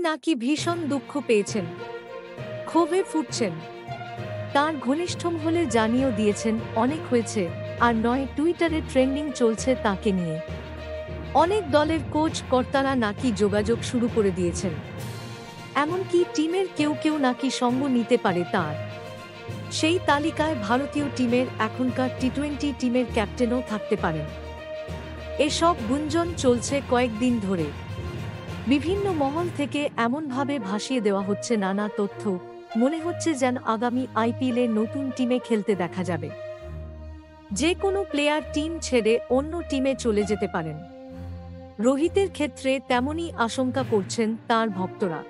নাকি ভীষণ দুঃখ পেয়েছেন, ক্ষোভে ফুটছেন। তার ঘনিষ্ঠ মহলে জানিয়েও দিয়েছেন অনেক হয়েছে, আর নয় টুইটারে ট্রেন্ডিং চলছে তাকে নিয়ে। অনেক দলের কোচ কর্তারা নাকি যোগাযোগ শুরু করে দিয়েছেন, এমনকি টিমের কেউ কেউ নাকি সঙ্গ নিতে পারে তার। সেই তালিকায় ভারতীয় টিমের এখনকার টি-20 টিমের ক্যাপ্টেনও থাকতে পারেন। এসব গুঞ্জন চলছে কয়েকদিন ধরে। বিভিন্ন মহল থেকে এমনভাবে ভাসিয়ে দেওয়া হচ্ছে নানা তথ্য, মনে হচ্ছে যেন আগামী আইপিএলে নতুন টিমে খেলতে দেখা যাবে। যে কোনো প্লেয়ার টিম ছেড়ে অন্য টিমে চলে যেতে পারেন। রোহিতের ক্ষেত্রে তেমনই আশঙ্কা করছেন তার ভক্তরা।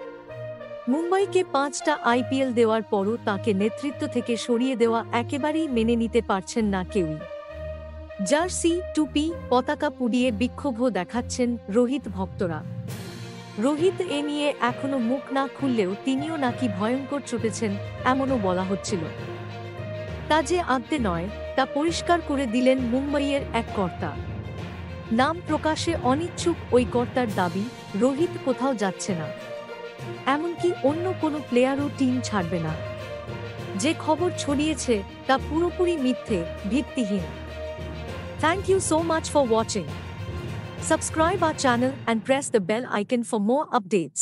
মুম্বাইকে 5টা আইপিএল দেওয়ার পরও তাকে নেতৃত্ব থেকে সরিয়ে দেওয়া একেবারেই মেনে নিতে পারছেন না কেউই। জার্সি, টুপি, পতাকা পুড়িয়ে বিক্ষোভও দেখাচ্ছেন রোহিত ভক্তরা। রোহিত এ নিয়ে এখনো মুখ না খুললেও তিনিও নাকি ভয়ঙ্কর চটেছেন, এমনও বলা হচ্ছিল। তা যে আদতে নয়, তা পরিষ্কার করে দিলেন মুম্বাইয়ের এক কর্তা। নাম প্রকাশে অনিচ্ছুক ওই কর্তার দাবি, রোহিত কোথাও যাচ্ছে না, এমনকি অন্য কোনো প্লেয়ারও টিম ছাড়বে না। যে খবর ছড়িয়েছে তা পুরোপুরি মিথ্যে, ভিত্তিহীন। Thank you so much for watching. Subscribe our channel and press the bell icon for more updates.